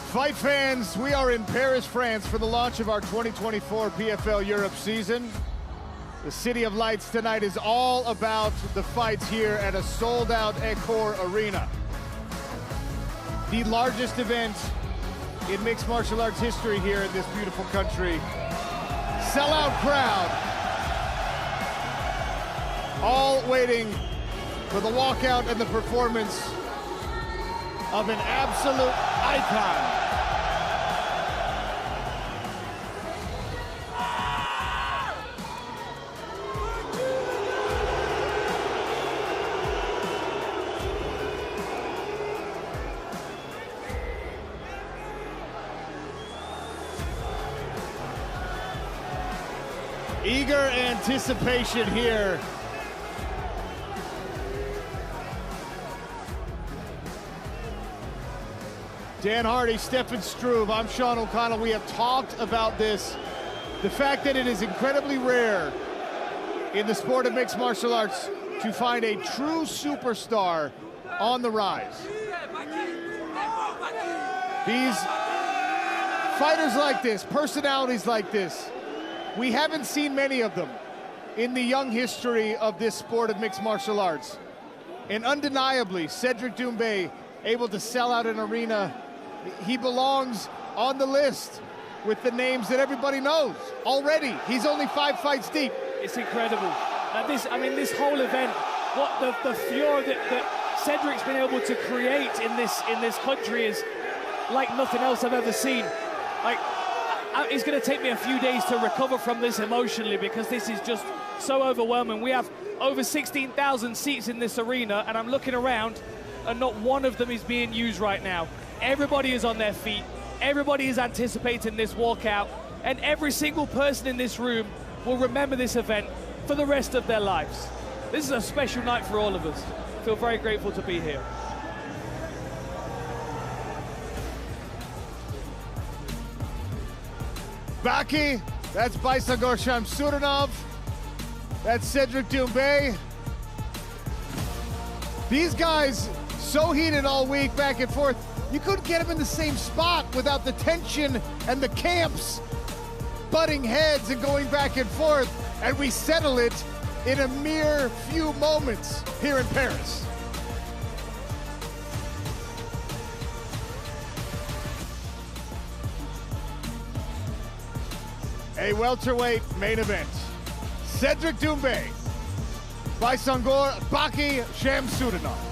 Fight fans, we are in Paris, France for the launch of our 2024 PFL Europe season. The City of Lights tonight is all about the fights here at a sold-out Accor Arena. The largest event in mixed martial arts history here in this beautiful country. Sellout crowd. All waiting for the walkout and the performance of an absolute icon. Eager anticipation here. Dan Hardy, Stefan Struve, I'm Sean O'Connell. We have talked about this. The fact that it is incredibly rare in the sport of mixed martial arts to find a true superstar on the rise. These fighters like this, personalities like this, we haven't seen many of them in the young history of this sport of mixed martial arts. And undeniably, Cédric Doumbé able to sell out an arena. He belongs on the list with the names that everybody knows already. He's only 5 fights deep. It's incredible. This whole event, what the furor that Cédric's been able to create in this country is like nothing else I've ever seen. It's going to take me a few days to recover from this emotionally because this is just so overwhelming. We have over 16,000 seats in this arena, and I'm looking around, and not one of them is being used right now. Everybody is on their feet. Everybody is anticipating this walkout, and every single person in this room will remember this event for the rest of their lives. This is a special night for all of us. I feel very grateful to be here. Baki, that's Baysangur Chamsoudinov. That's Cédric Doumbé. These guys so heated all week, back and forth. You couldn't get them in the same spot without the tension and the camps butting heads and going back and forth. And we settle it in a mere few moments here in Paris. A welterweight main event. Cédric Doumbé, Baysangur Baki Chamsoudinov.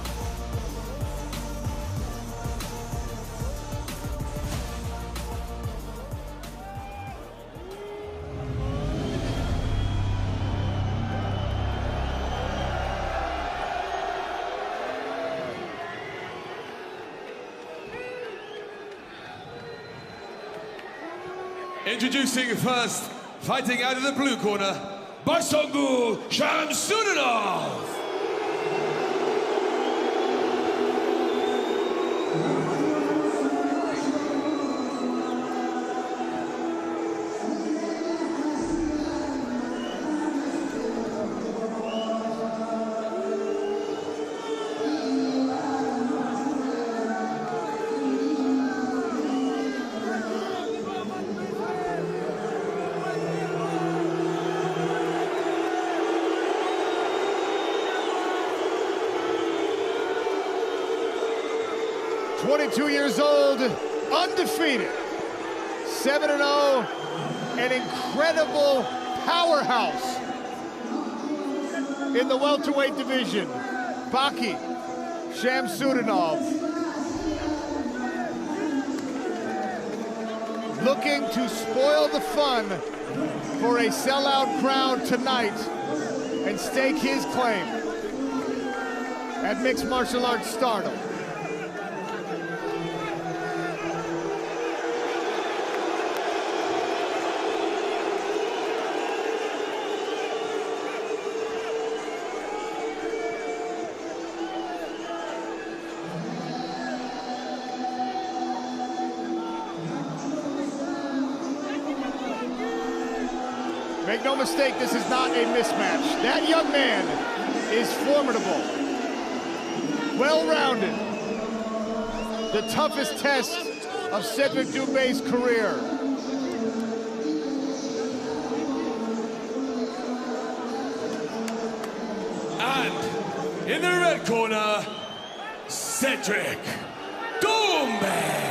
Introducing first, fighting out of the blue corner, Baysangur Chamsoudinov. 22 years old, undefeated, 7-0, an incredible powerhouse in the welterweight division. Baki Chamsoudinov looking to spoil the fun for a sellout crowd tonight and stake his claim at mixed martial arts stardom. Make no mistake, this is not a mismatch. That young man is formidable, well-rounded. The toughest test of Cédric Doumbé's career. And in the red corner, Cédric Doumbé.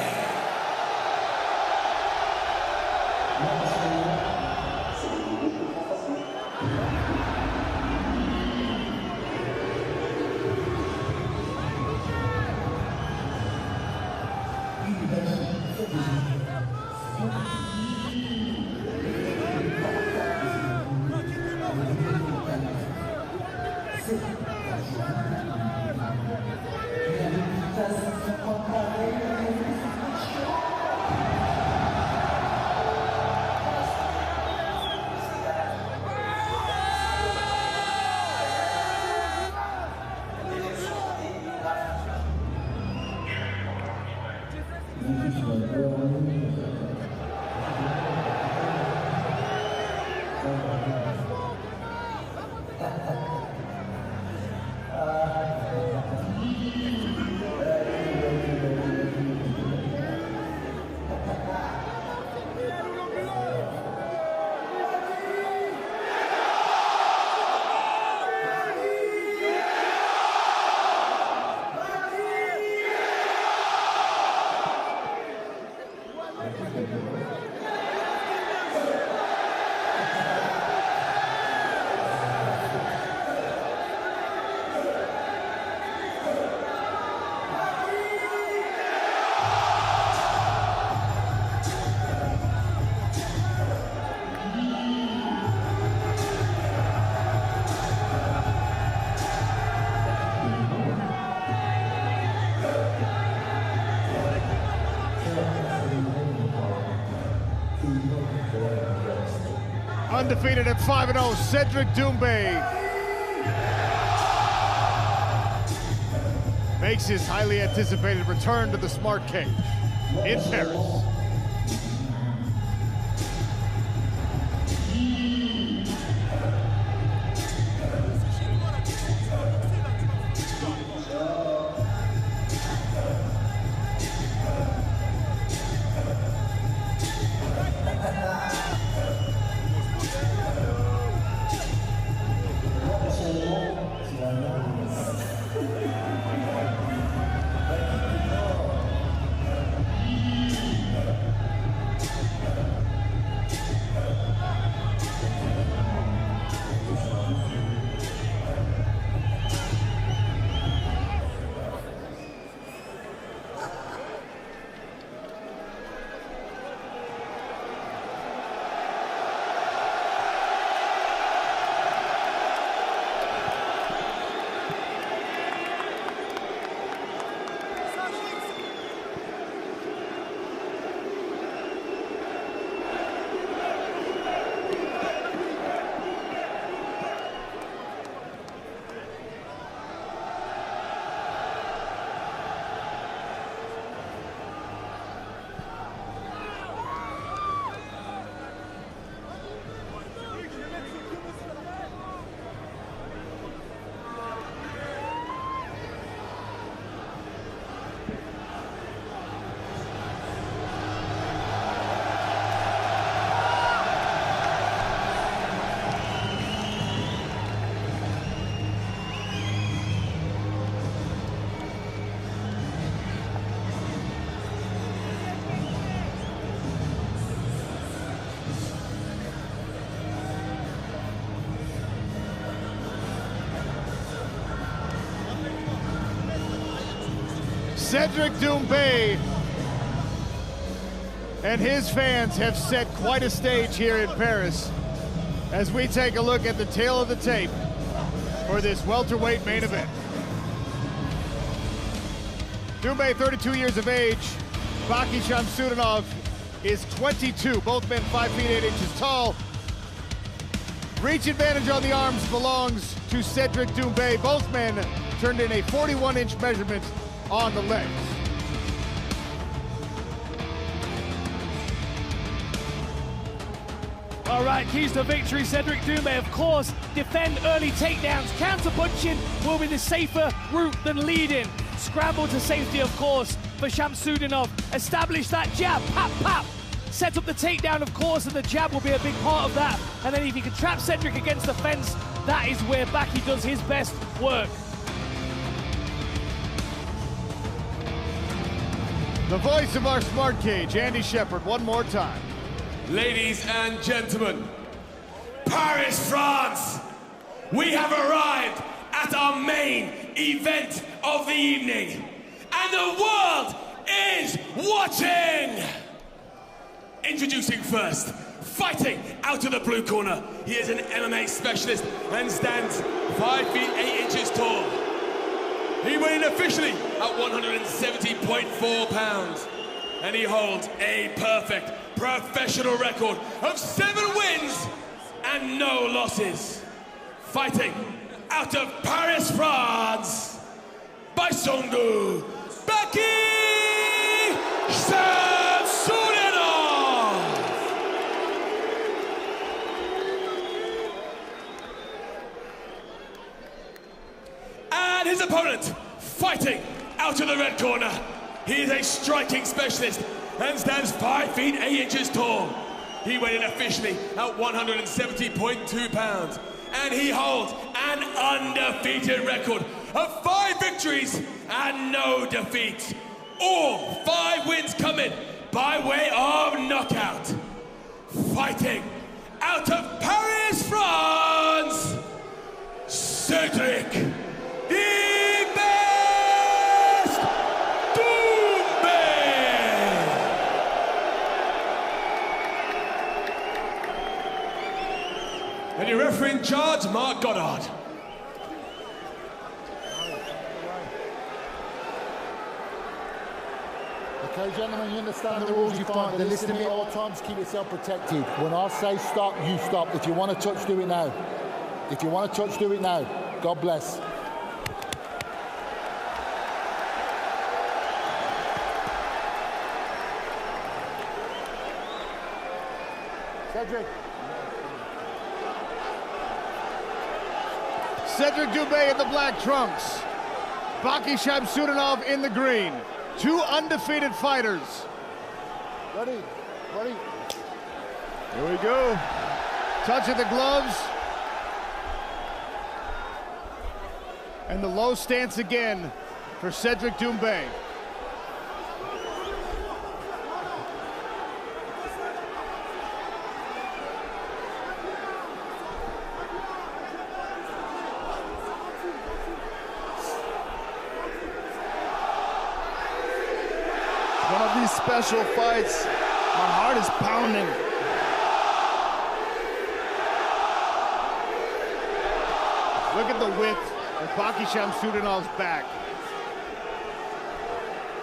Undefeated at 5-0, Cédric Doumbé makes his highly anticipated return to the Smart Cage in Paris. Cédric Doumbé and his fans have set quite a stage here in Paris as we take a look at the tail of the tape for this welterweight main event. Doumbé, 32 years of age. Baki Chamsoudinov is 22. Both men 5 feet 8 inches tall. Reach advantage on the arms belongs to Cédric Doumbé. Both men turned in a 41-inch measurement on the legs. All right, keys to victory, Cédric Doumbé, of course, defend early takedowns. Counter-punching will be the safer route than leading. Scramble to safety, of course, for Chamsoudinov. Establish that jab, pap, pap. Set up the takedown, of course, and the jab will be a big part of that. And then if he can trap Cédric against the fence, that is where Baki does his best work. The voice of our smart cage, Andy Shepherd, one more time. Ladies and gentlemen, Paris, France, we have arrived at our main event of the evening, and the world is watching! Introducing first, fighting out of the blue corner, he is an MMA specialist and stands 5 feet 8 inches tall. He weighed officially at 170.4 pounds, and he holds a perfect professional record of 7 wins and no losses. Fighting out of Paris, France, Baysangur Baki Chamsoudinov. And his opponent, fighting out of the red corner, he is a striking specialist and stands 5 feet 8 inches tall. He weighed in officially at 170.2 pounds, and he holds an undefeated record of 5 victories and no defeats. All 5 wins coming by way of knockout. Fighting out of Paris, France, Cédric Doumbé. And your referee in charge, Mark Goddard. Okay, gentlemen, you understand the rules, you find the listen to me at all times, keep yourself protected. When I say stop, you stop. If you want to touch, do it now. If you want to touch, do it now. God bless. Cédric. Cédric Doumbé in the black trunks. Baki Chamsoudinov in the green. 2 undefeated fighters. Ready, ready. Here we go. Touch of the gloves. And the low stance again for Cédric Doumbé. One of these special fights, my heart is pounding. Look at the width of Baki Chamsoudinov's back.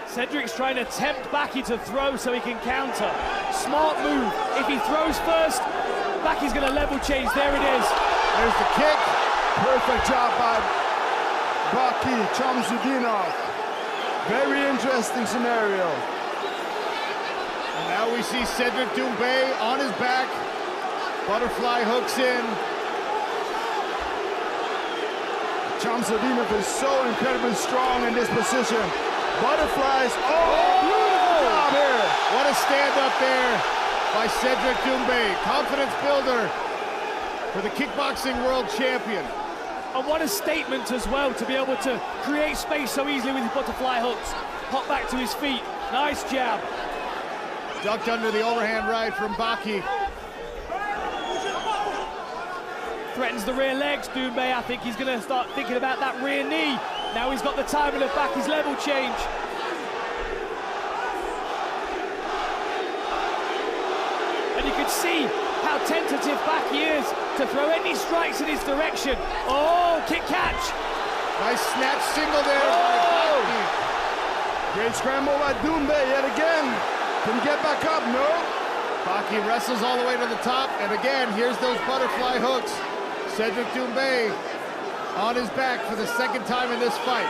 Cédric's trying to tempt Baki to throw so he can counter. Smart move. If he throws first, Baki's going to level change. There it is. There's the kick. Perfect job by Baki Chamsoudinov. Very interesting scenario. And now we see Cédric Doumbé on his back. Butterfly hooks in. Chamsoudinov is so incredibly strong in this position. Butterflies, beautiful job here. What a stand up there by Cédric Doumbé. Confidence builder for the kickboxing world champion. And what a statement as well to be able to create space so easily with his butterfly hooks. Pop back to his feet. Nice jab. Ducked under the overhand right from Baki. Threatens the rear legs, Doumbé. I think he's going to start thinking about that rear knee. Now he's got the timing of Baki's level change. And you can see how tentative Baki is to throw any strikes in his direction. Oh, kick catch. Nice snatch single there by Baki. Great scramble by Doumbé yet again. Can he get back up? No. Baki wrestles all the way to the top, and again, here's those butterfly hooks. Cédric Doumbé on his back for the 2nd time in this fight.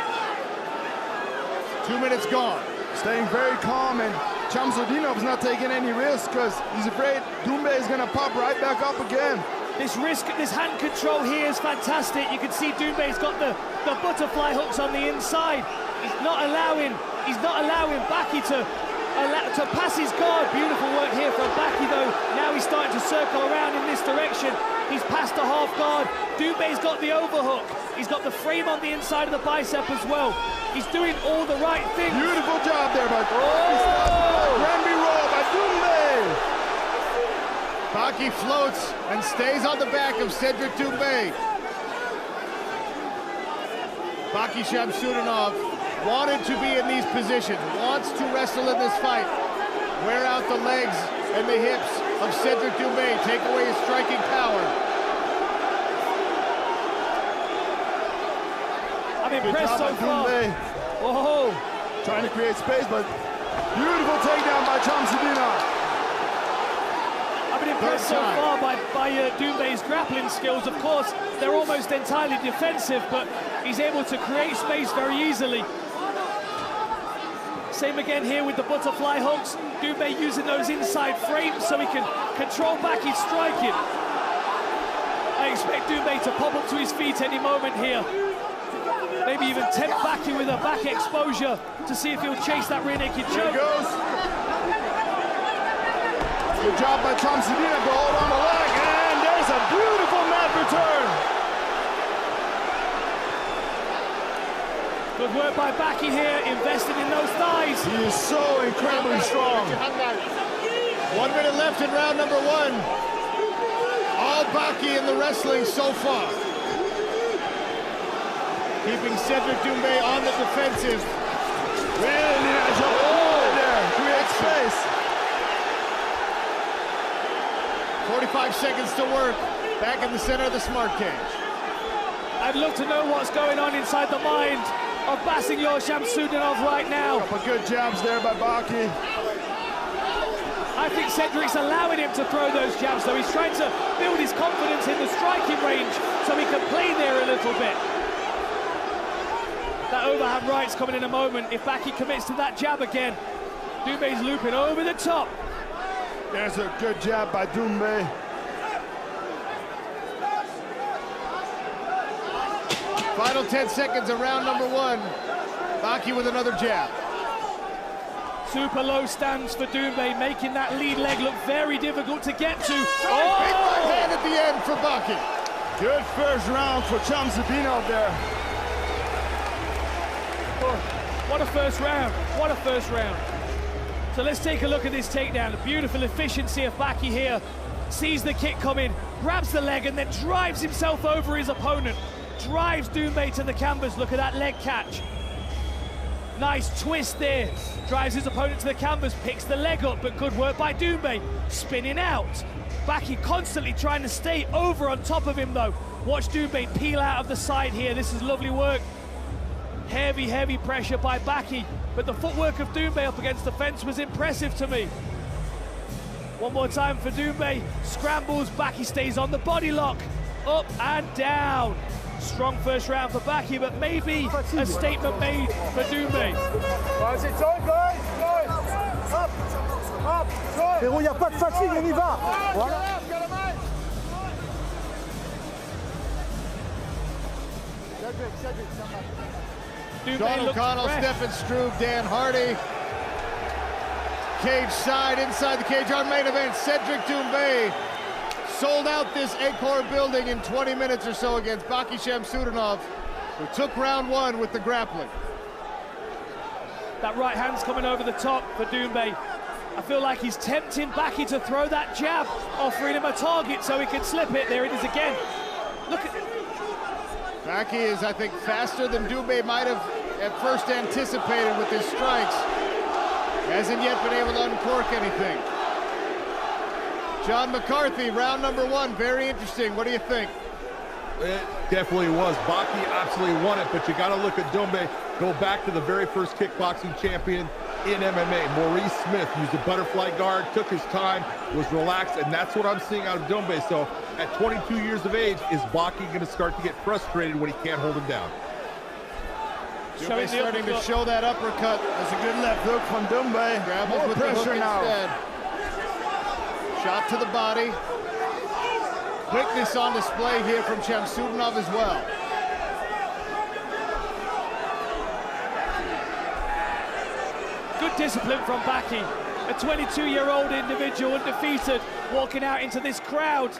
2 minutes gone. Staying very calm, and Chamsoudinov's not taking any risks because he's afraid Doumbé is going to pop right back up again. This hand control here is fantastic. You can see Doumbé's got the butterfly hooks on the inside. He's not allowing He's not allowing Baki to pass his guard. Beautiful work here from Baki, though. Now he's starting to circle around in this direction. He's past the half guard. Doumbe's got the overhook. He's got the frame on the inside of the bicep as well. He's doing all the right things. Beautiful job there by Granby roll by Doumbé. Baki floats and stays on the back of Cédric Doumbé. Baki Chamsoudinov wanted to be in these positions, wants to wrestle in this fight. Wear out the legs and the hips of Cédric Doumbé, take away his striking power. I'm impressed so far. Whoa. Trying to create space, but beautiful takedown by Chamsoudinov. I've been impressed so far by Doumbe's grappling skills. Of course, they're almost entirely defensive, but he's able to create space very easily. Same again here with the butterfly hooks. Doumbé using those inside frames so he can control Baki's striking. I expect Doumbé to pop up to his feet any moment here. Maybe even tempt Baki with a back exposure to see if he'll chase that rear naked choke. There it goes. Good job by Chamsoudinov to hold on the leg, and there's a beautiful mat return. Good work by Baki here, invested in those thighs. He is so incredibly strong. 1 minute left in round number 1. All Baki in the wrestling so far. Keeping Cédric Doumbé on the defensive. Really nice job there. Create space. 45 seconds to work. Back in the center of the smart cage. I'd love to know what's going on inside the mind of Baysangur Chamsoudinov right now. Couple good jabs there by Baki. I think Cédric's allowing him to throw those jabs, though. He's trying to build his confidence in the striking range so he can play there a little bit. That overhand right's coming in a moment. If Baki commits to that jab again, Doumbe's looping over the top. There's a good jab by Doumbé. Final 10 seconds of round number 1. Baki with another jab. Super low stands for Doumbé, making that lead leg look very difficult to get to. Big right hand at the end for Baki. Good first round for Chamsoudinov there. What a first round. What a first round. So let's take a look at this takedown. The beautiful efficiency of Baki here. Sees the kick coming, grabs the leg, and then drives himself over his opponent. Drives Doumbé to the canvas. Look at that leg catch. Nice twist there. Drives his opponent to the canvas, picks the leg up, but good work by Doumbé. Spinning out. Baki constantly trying to stay over on top of him, though. Watch Doumbé peel out of the side here. This is lovely work. Heavy, heavy pressure by Baki, but the footwork of Doumbé up against the fence was impressive to me. One more time for Doumbé. Scrambles, Baki stays on the body lock. Up and down. Strong first round for Baki, but maybe a statement made for Doumbé. Frérot, il n'y a pas de fatigue, on y va. Voilà. Sean O'Connell, Stephen Struve, Dan Hardy. Cage side, inside the cage, our main event, Cédric Doumbé sold out this Acorn building in 20 minutes or so against Baki Chamsoudinov, who took round 1 with the grappling. That right hand's coming over the top for Doumbé. I feel like he's tempting Baki to throw that jab, offering him a target so he can slip it. There it is again. Look at it. Baki is, I think, faster than Doumbé might have at first anticipated with his strikes. Hasn't yet been able to uncork anything. John McCarthy, round number 1, very interesting. What do you think? It definitely was. Baki absolutely won it, but you got to look at Doumbé. Go back to the very first kickboxing champion in MMA. Maurice Smith used a butterfly guard, took his time, was relaxed, and that's what I'm seeing out of Doumbé. So at 22 years of age, is Baki going to start to get frustrated when he can't hold him down? Doumbé starting to show that uppercut. That's a good left hook from Doumbé. More with pressure now. Instead. Shot to the body. Quickness on display here from Chamsoudinov as well. discipline from Baki. A 22-year-old individual, undefeated, walking out into this crowd.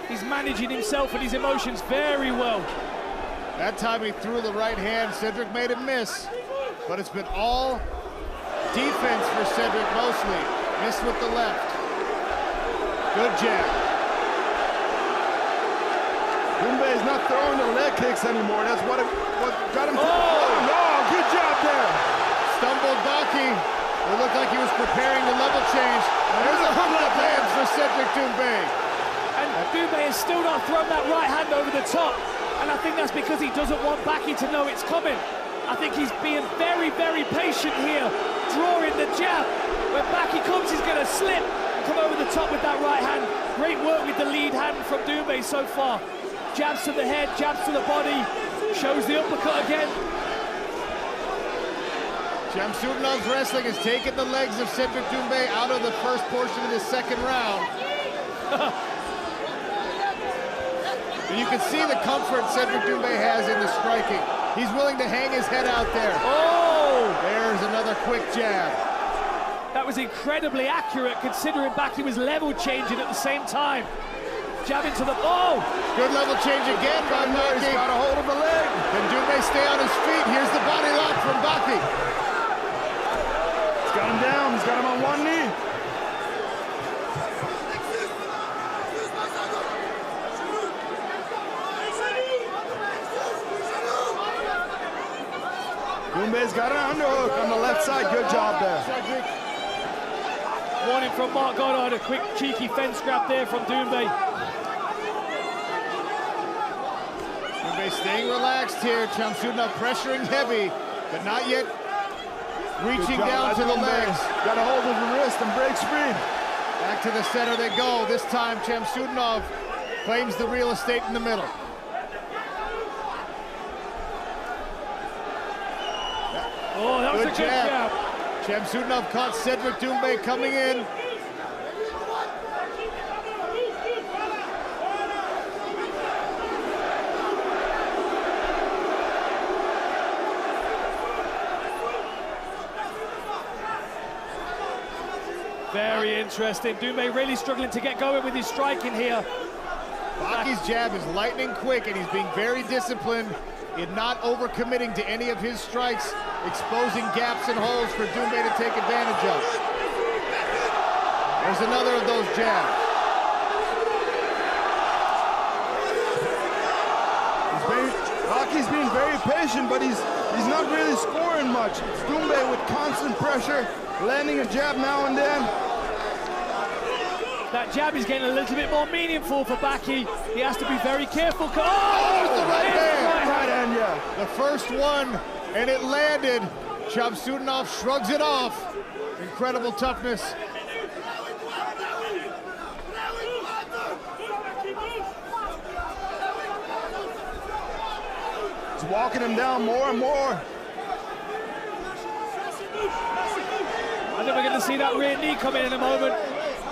He's managing himself and his emotions very well. That time he threw the right hand, Cedric made it miss. But it's been all defense for Cedric mostly. Missed with the left. Good jab. Doumbé is not throwing the leg kicks anymore. That's what got him. Oh, no, good job there. Stumbled Baki. It looked like he was preparing the level change. There's a hook that lands for Cédric Doumbé. And Doumbé has still not thrown that right hand over the top. And I think that's because he doesn't want Baki to know it's coming. I think he's being very, very patient here, drawing the jab. When Baki comes, he's going to slip and come over the top with that right hand. Great work with the lead hand from Doumbé so far. Jabs to the head, jabs to the body, shows the uppercut again. Chamsoudinov's wrestling has taken the legs of Cédric Doumbé out of the first portion of the second round. And you can see the comfort Cédric Doumbé has in the striking. He's willing to hang his head out there. Oh! There's another quick jab. That was incredibly accurate considering Baki was level changing at the same time. Jab into the, oh! Good level change again by Baki. He's got a hold of the leg. Can Doumbé stay on his feet? Here's the body lock from Baki. He's got him down. He's got him on one knee. Doumbé's got an underhook on the left side. Good job there. Warning from Mark Goddard, a quick cheeky fence grab there from Doumbé. Doumbé staying relaxed here. Chamsoudinov pressuring heavy, but not yet reaching down to the legs. Got a hold of the wrist and breaks free. Back to the center they go. This time Chamsoudinov claims the real estate in the middle. Oh, that was a good jab. Chamsoudinov caught Cédric Doumbé coming in. Very interesting. Doumbé really struggling to get going with his striking here. Baki's jab is lightning quick, and he's being very disciplined in not overcommitting to any of his strikes, exposing gaps and holes for Doumbé to take advantage of. There's another of those jabs. Baki's being very patient, but he's not really scoring much. It's Doumbé with constant pressure, landing a jab now and then. That jab is getting a little bit more meaningful for Baki. He has to be very careful. Oh, there's the right hand. Right hand, yeah. The first one, and it landed. Chamsoudinov shrugs it off. Incredible toughness. He's walking him down more and more. I think we're going to see that rear knee come in a moment.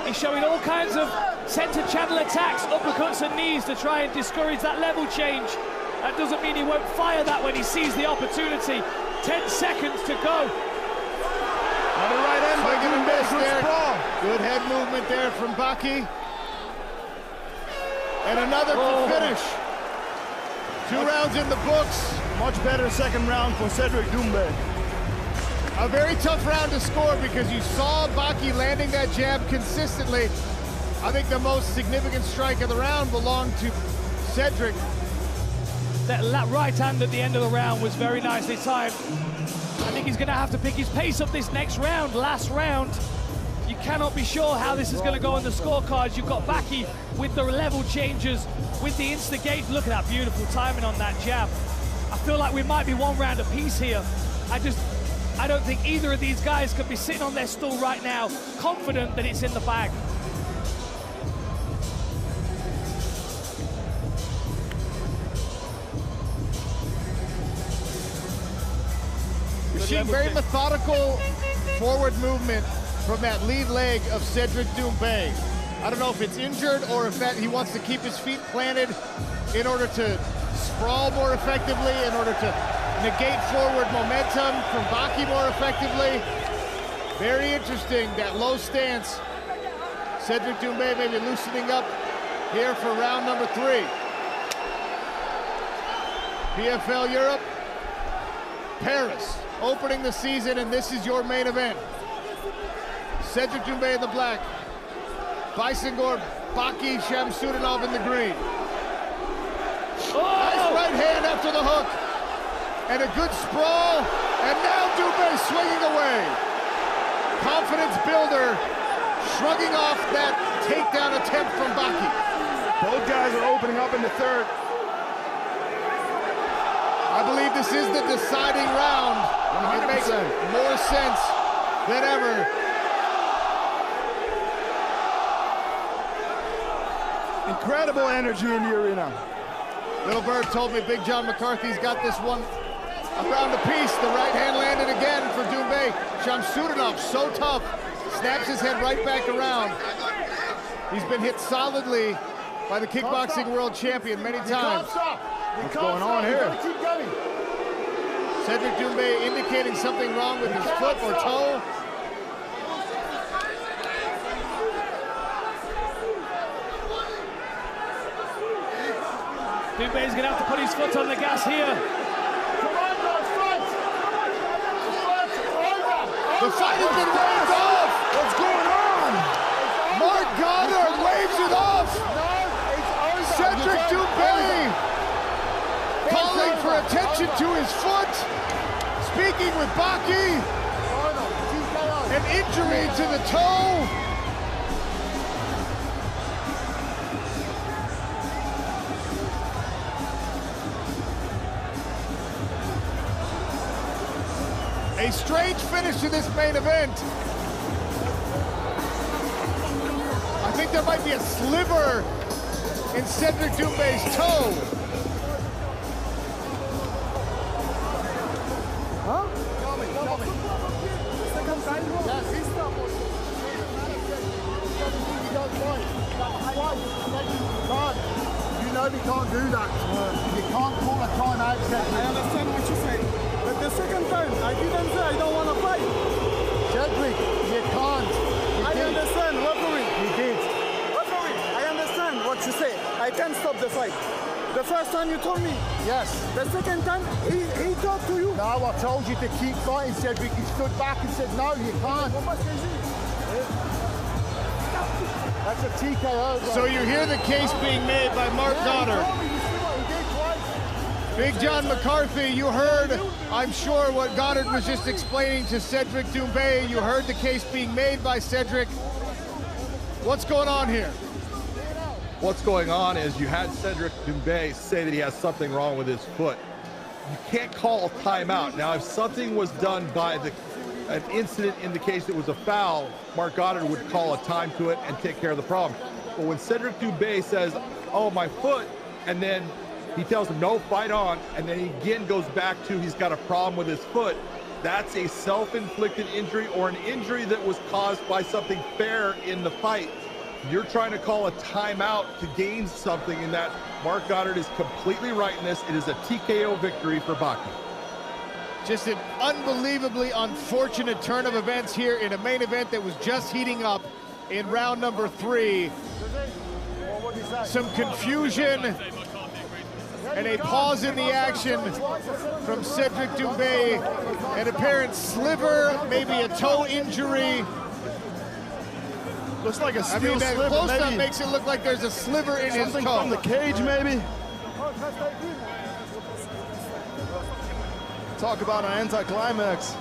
He's showing all kinds of center channel attacks, uppercuts and knees to try and discourage that level change. That doesn't mean he won't fire that when he sees the opportunity. 10 seconds to go. Another right hand by Doumbé there. Good head movement there from Baki. And another to finish. 2 rounds in the books. Much better second round for Cédric Doumbé. A very tough round to score because you saw Baki landing that jab consistently. I think the most significant strike of the round belonged to Cédric. That right hand at the end of the round was very nicely timed. I think he's going to have to pick his pace up this next round, last round. You cannot be sure how this is going to go on the scorecards. You've got Baki with the level changes, with the instigate. Look at that beautiful timing on that jab. I feel like we might be 1 round apiece here. I don't think either of these guys could be sitting on their stool right now, confident that it's in the bag. You're seeing very methodical forward movement from that lead leg of Cédric Doumbé. I don't know if it's injured or if he wants to keep his feet planted in order to sprawl more effectively, in order to negate forward momentum from Baki more effectively. Very interesting, that low stance. Cédric Doumbé maybe loosening up here for round number 3. PFL Europe, Paris, opening the season, and this is your main event. Cédric Doumbé in the black, Baysangur Baki Chamsoudinov in the green. Nice right hand after the hook, and a good sprawl, and now Doumbé swinging away. Confidence builder, shrugging off that takedown attempt from Baki. Both guys are opening up in the third. I believe this is the deciding round. 100%. It makes more sense than ever. Incredible energy in the arena. Little Bird told me Big John McCarthy's got this one around the piece. The right hand landed again for Doumbé. Chamsoudinov, so tough. Snaps his head right back around. He's been hit solidly by the kickboxing world champion many times. What's going on here? Cédric Doumbé indicating something wrong with his foot or toe. Doumbé's gonna have to put his foot on the gas here. The fight has been waved off! What's going on? Marc Goddard waves it off! Cédric Doumbé calling for attention to his foot. Speaking with Baki. An injury to the toe. A strange finish to this main event. I think there might be a sliver in Cédric Doumbé's toe. Huh? You know we can't do that. You can't call a timeout. I understand what you say. But the second time, I didn't say I don't want to fight. Cédric, you can't. I understand, referee. You did. Referee, I understand what you say. I can't stop the fight. The first time you told me. Yes. The second time, he talked to you. No, I told you to keep fighting, Cédric. He stood back and said, no, you can't. That's a TKO. Bro. So you hear the case being made by Marc Goddard. Big John McCarthy, you heard, I'm sure, what Goddard was just explaining to Cédric Doumbé. You heard the case being made by Cédric. What's going on here? What's going on is you had Cédric Doumbé say that he has something wrong with his foot. You can't call a timeout. Now, if something was done by an incident in the case it was a foul, Marc Goddard would call a time to it and take care of the problem. But when Cédric Doumbé says, oh, my foot, and then he tells him, no, fight on, and then he again goes back to he's got a problem with his foot, that's a self-inflicted injury or an injury that was caused by something fair in the fight. You're trying to call a timeout to gain something in that. Marc Goddard is completely right in this. It is a TKO victory for Baki. Just an unbelievably unfortunate turn of events here in a main event that was just heating up in round number 3. Some confusion and a pause in the action from Cédric Doumbé. An apparent sliver, maybe a toe injury. Looks like a steel that sliver. close-up makes it look like there's a sliver in his toe. From the cage, maybe. Talk about an anticlimax.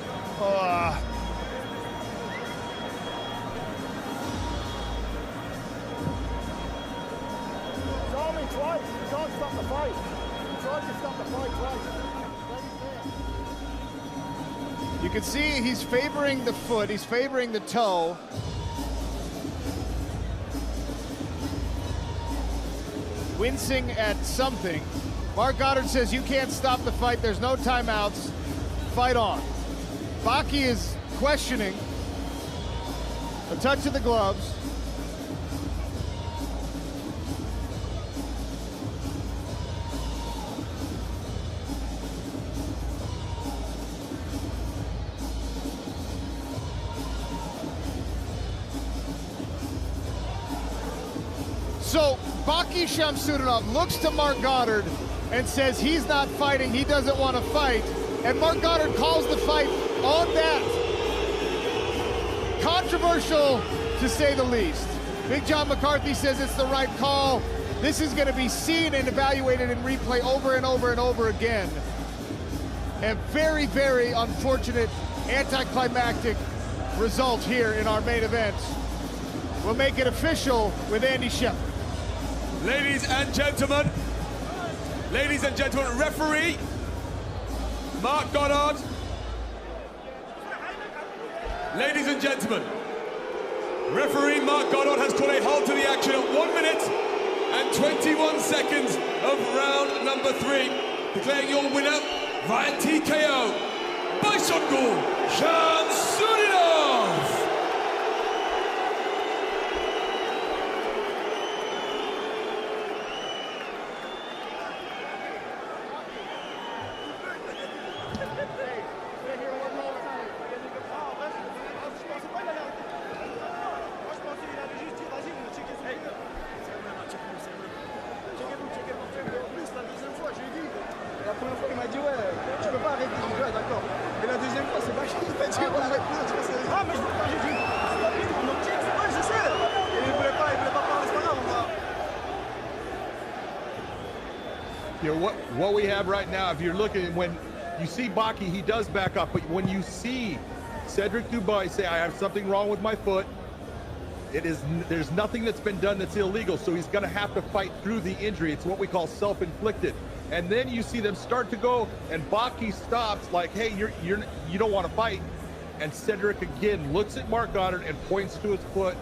Told me twice. You can't stop the fight. You tried to stop the fight twice. You can see he's favoring the foot, he's favoring the toe. Wincing at something. Marc Goddard says you can't stop the fight, there's no timeouts, fight on. Baki is questioning. A touch of the gloves. So Baki Chamsoudinov looks to Marc Goddard and says he's not fighting, he doesn't want to fight. And Marc Goddard calls the fight on that. Controversial, to say the least. Big John McCarthy says it's the right call. This is going to be seen and evaluated in replay over and over and over again. A very, very unfortunate, anticlimactic result here in our main event. We'll make it official with Andy Shep. Ladies and gentlemen, referee Marc Goddard. Ladies and gentlemen, referee Marc Goddard has called a halt to the action at 1 minute and 21 seconds of round number 3, declaring your winner via TKO, Baysangur Chamsoudinov. What we have right now, if you're looking, when you see Baki, he does back up, but when you see Cédric Doumbé say, I have something wrong with my foot, there's nothing that's been done that's illegal, so he's going to have to fight through the injury. It's what we call self-inflicted. And then you see them start to go, and Baki stops like, hey, you don't want to fight. And Cédric again looks at Marc Goddard and points to his foot,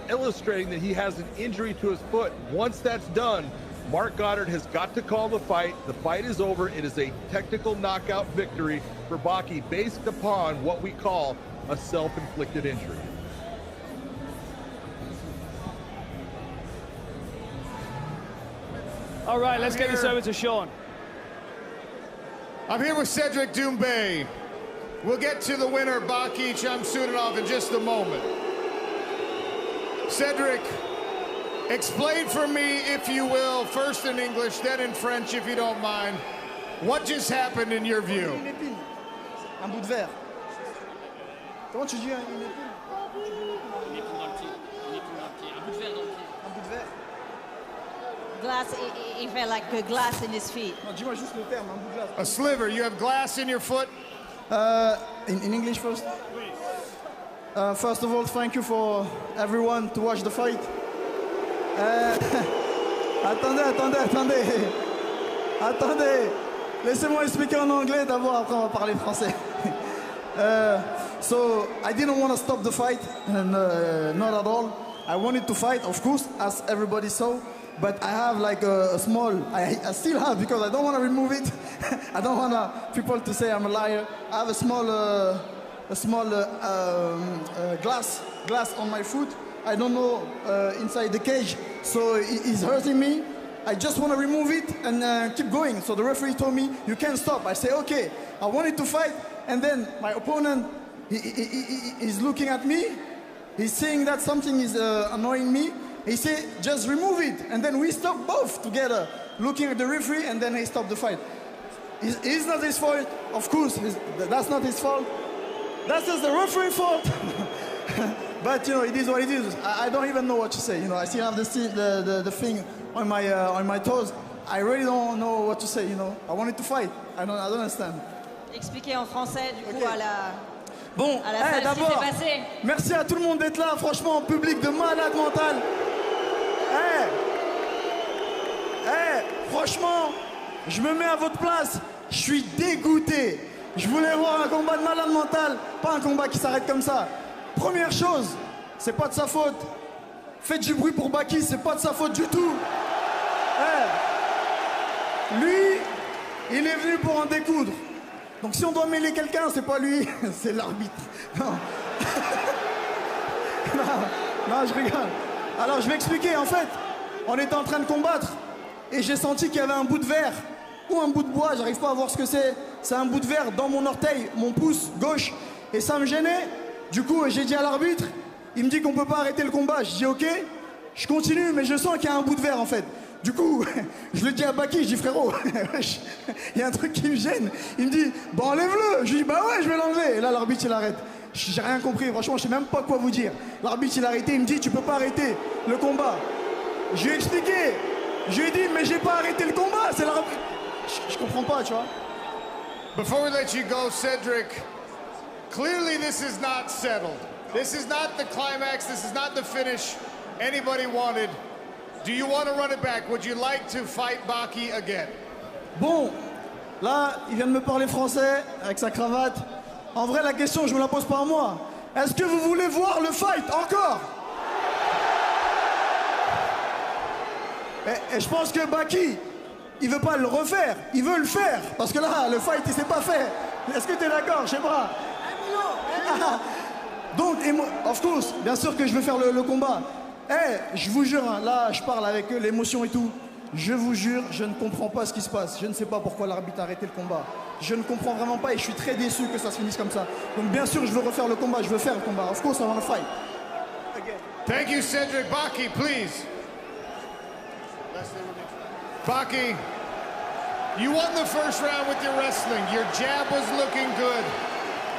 illustrating that he has an injury to his foot. Once that's done, Marc Goddard has got to call the fight. The fight is over. It is a technical knockout victory for Baki based upon what we call a self-inflicted injury. All right, let's get this over to Sean. I'm here with Cédric Doumbé. We'll get to the winner, Baki Chamsoudinov, in just a moment. Cédric, explain for me, if you will, first in English, then in French, if you don't mind, what just happened in your view? Une épine. Un bout de verre. Comment tu dis une épine? Une épine dans le pied. Une épine dans le pied. Un bout de verre dans le pied. Un bout de verre. Glass, he felt like a glass in his feet. Non, dis-moi juste le terme, un bout de glace. A sliver. You have glass in your foot? In English first? First of all, thank you for everyone to watch the fight. Attendez. Laissez-moi expliquer en anglais d'abord, après on va parler français. So, I didn't want to stop the fight, and not at all. I wanted to fight, of course, as everybody saw, but I have like a small, I still have, because I don't want to remove it. I don't want people to say I'm a liar. I have a small glass on my foot. I don't know, inside the cage, so it's hurting me. I just want to remove it and keep going. So the referee told me, you can't stop. I say, okay. I wanted to fight, and then my opponent, he's looking at me. He's saying that something is annoying me. He said, just remove it. And then we stopped both together, looking at the referee, and then he stopped the fight. It's not his fault, of course. That's not his fault. That's just the referee's fault. But you know, it is what it is. I don't even know what to say. You know, I still have the thing on my toes. I really don't know what to say. You know, I wanted to fight. I don't understand. Expliquez en français du coup à la. Bon, d'abord, merci à tout le monde d'être là. Franchement, en public de malade mental. Franchement, je me mets à votre place. Je suis dégoûté. Je voulais voir un combat de malade mental, pas un combat qui s'arrête comme ça. Première chose, c'est pas de sa faute. Faites du bruit pour Baki, c'est pas de sa faute du tout. Lui, il est venu pour en découdre. Donc si on doit mêler quelqu'un, c'est pas lui, c'est l'arbitre. Non. non, je rigole. Alors je vais expliquer, en fait, on était en train de combattre et j'ai senti qu'il y avait un bout de verre ou un bout de bois, j'arrive pas à voir ce que c'est. C'est un bout de verre dans mon orteil, mon pouce gauche, et ça me gênait. Du coup, j'ai dit à l'arbitre, il me dit qu'on peut pas arrêter le combat. Je dis ok, Je continue, mais je sens qu'il y a un bout de verre en fait. Du coup, je le dis à Baki, je dis frérot, il y a un truc qui me gêne. Il me dit, bon enlève-le. Je lui dis, bah ouais, je vais l'enlever. Et là, l'arbitre, il arrête. J'ai rien compris, franchement, je sais même pas quoi vous dire. L'arbitre, il a arrêté, il me dit, tu peux pas arrêter le combat. Je lui ai expliqué. Je lui ai dit, mais j'ai pas arrêté le combat, c'est l'arbitre. Je comprends pas, tu vois. Before we let you go, Cédric, clearly this is not settled. This is not the climax, this is not the finish anybody wanted. Do you want to run it back? Would you like to fight Baki again? Bon, là, il vient de me parler français avec sa cravate. En vrai, la question, je me la pose pas à moi. Est-ce que vous voulez voir le fight encore? Et je pense que Baki, il veut pas le refaire, il veut le faire. Parce que là, le fight, il s'est pas fait. Est-ce que tu es d'accord? Je sais pas. Donc, of course, bien sûr que je veux faire le combat. Je vous jure, hein, là, je parle avec l'émotion et tout. Je vous jure, je ne comprends pas ce qui se passe. Je ne sais pas pourquoi l'arbitre a arrêté le combat. Je ne comprends vraiment pas et je suis très déçu que ça se finisse comme ça. Donc, bien sûr, je veux refaire le combat. Je veux faire le combat. Of course, I want to fight. Thank you, Cédric. Baki, please. Baki, you won the first round with your wrestling. Your jab was looking good.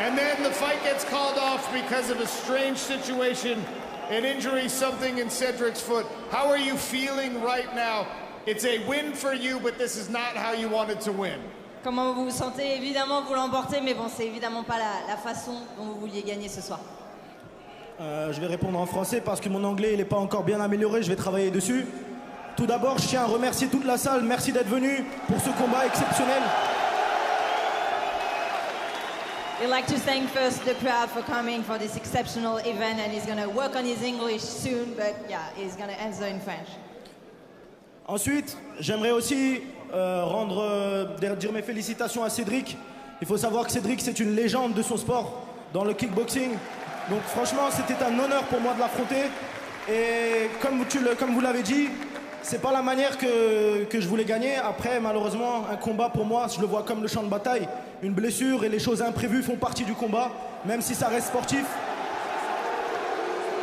And then the fight gets called off because of a strange situation. An injury, something in Cédric's foot. How are you feeling right now? It's a win for you, but this is not how you wanted to win. Comment vous vous sentez? Évidemment, vous l'emportez, mais bon, c'est évidemment pas la façon dont vous vouliez gagner ce soir. Je vais répondre en français parce que mon anglais n'est pas encore bien amélioré, je vais travailler dessus. Tout d'abord, je tiens à remercier toute la salle. Merci d'être venu pour ce combat exceptionnel. We'd like to thank first the crowd for coming for this exceptional event, and he's going to work on his English soon, but yeah, he's going to answer in French. Ensuite, j'aimerais aussi dire mes félicitations à Cédric. Il faut savoir que Cédric, c'est une légende de son sport dans le kickboxing. Donc franchement, c'était un honneur pour moi de l'affronter. Et comme vous l'avez dit, c'est pas la manière que je voulais gagner. Après, malheureusement, un combat pour moi, je le vois comme le champ de bataille. Une blessure et les choses imprévues font partie du combat, même si ça reste sportif.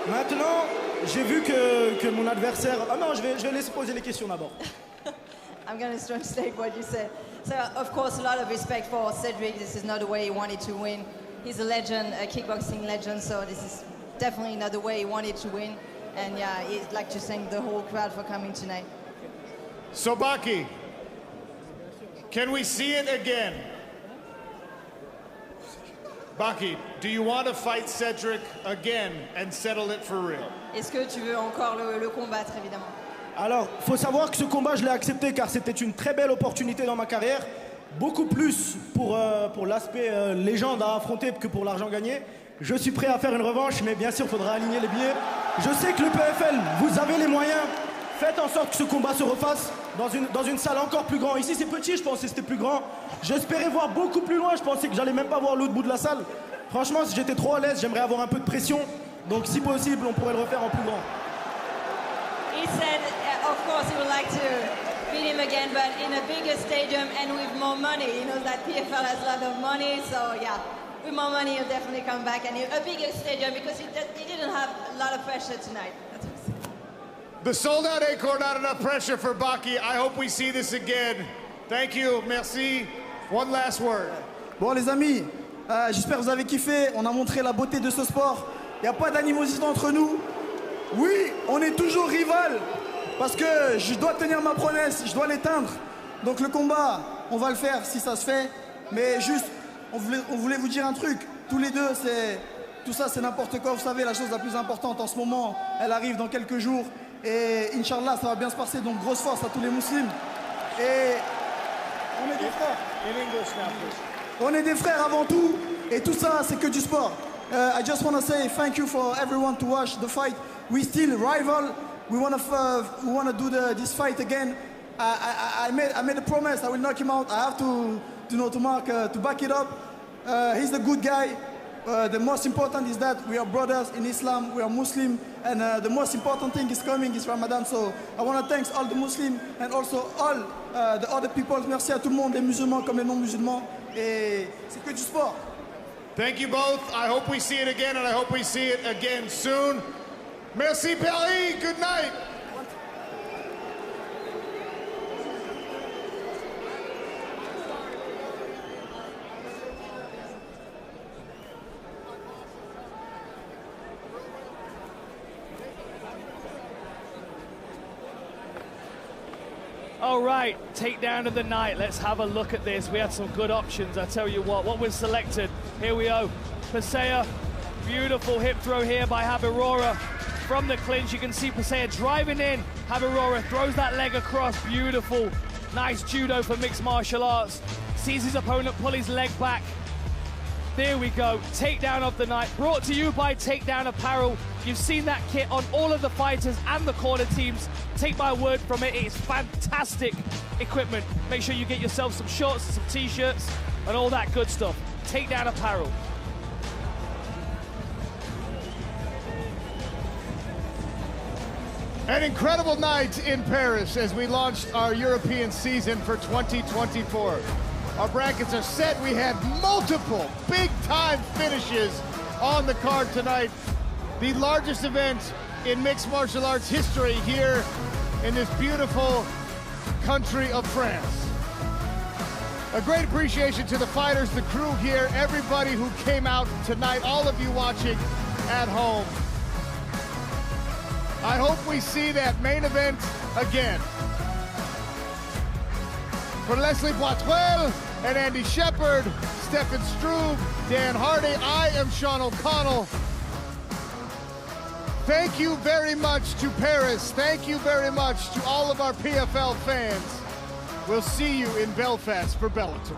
Maintenant, j'ai vu que mon adversaire... Ah non, je vais laisser poser les questions d'abord. I'm going to translate what you said. So, of course, a lot of respect for Cédric. This is not the way he wanted to win. He's a legend, a kickboxing legend, so this is definitely not the way he wanted to win. And yeah, he'd like to thank the whole crowd for coming tonight. So Baki, can we see it again? Baki, do you want to fight Cédric again and settle it for real? Est-ce que tu veux encore le combattre, évidemment? Alors, il faut savoir que ce combat, je l'ai accepté car c'était une très belle opportunité dans ma carrière. Beaucoup plus pour l'aspect légende à affronter que pour l'argent gagné. Je suis prêt à faire une revanche, mais bien sûr, il faudra aligner les billets. Je sais que le PFL, vous avez les moyens. Faites en sorte que ce combat se refasse dans une salle encore plus grande. Ici, c'est petit, je pensais que c'était plus grand. J'espérais voir beaucoup plus loin. Je pensais que j'allais même pas voir l'autre bout de la salle. Franchement, si j'étais trop à l'aise, j'aimerais avoir un peu de pression. Donc, si possible, on pourrait le refaire en plus grand. He said, of course, he would like to beat him again, but in a bigger stadium and with more money. He knows that PFL has a lot of money, so yeah. With more money, he'll definitely come back, and a bigger stadium because he didn't have a lot of pressure tonight. The sold-out Acor, not enough pressure for Baki. I hope we see this again. Thank you, merci. One last word. Bon les amis, j'espère que vous avez kiffé. On a montré la beauté de ce sport. Il n'y a pas d'animosité entre nous. Oui, on est toujours rival parce que je dois tenir ma promesse, je dois l'éteindre. Donc le combat, on va le faire si ça se fait. Mais juste, on voulait vous dire un truc. Tous les deux, tout ça, c'est n'importe quoi. Vous savez, la chose la plus importante en ce moment, elle arrive dans quelques jours. Et Inch'Allah, ça va bien se passer. Donc grosse force à tous les musulmans. Et on est des frères. On est des frères avant tout. Et tout ça, c'est que du sport. I just want to say thank you for everyone to watch the fight. We still rival. We want to do this fight again. I made a promise. I will knock him out. I have to Mark to back it up. He's a good guy. The most important is that we are brothers in Islam. We are Muslim, and the most important thing is coming is Ramadan. So I want to thank all the Muslims and also all the other people. Merci à tout le monde, les musulmans comme les non-musulmans. Et c'est que du sport. Thank you both. I hope we see it again, and I hope we see it again soon. Merci, Paris. Good night. All right, takedown of the night. Let's have a look at this. We had some good options, I tell you what was selected. Here we go. Pasea, beautiful hip throw here by Habirora. From the clinch, you can see Pasea driving in. Habirora throws that leg across, beautiful. Nice judo for mixed martial arts. Sees his opponent pull his leg back. There we go, takedown of the night, brought to you by Takedown Apparel. You've seen that kit on all of the fighters and the corner teams. Take my word from it, it's fantastic equipment. Make sure you get yourself some shorts, some t-shirts, and all that good stuff. Takedown Apparel. An incredible night in Paris as we launched our European season for 2024. Our brackets are set. We had multiple big-time finishes on the card tonight. The largest event in mixed martial arts history here in this beautiful country of France. A great appreciation to the fighters, the crew here, everybody who came out tonight, all of you watching at home. I hope we see that main event again. For Leslie Boitwell and Andy Shepard, Stefan Struve, Dan Hardy, I am Sean O'Connell. Thank you very much to Paris. Thank you very much to all of our PFL fans. We'll see you in Belfast for Bellator.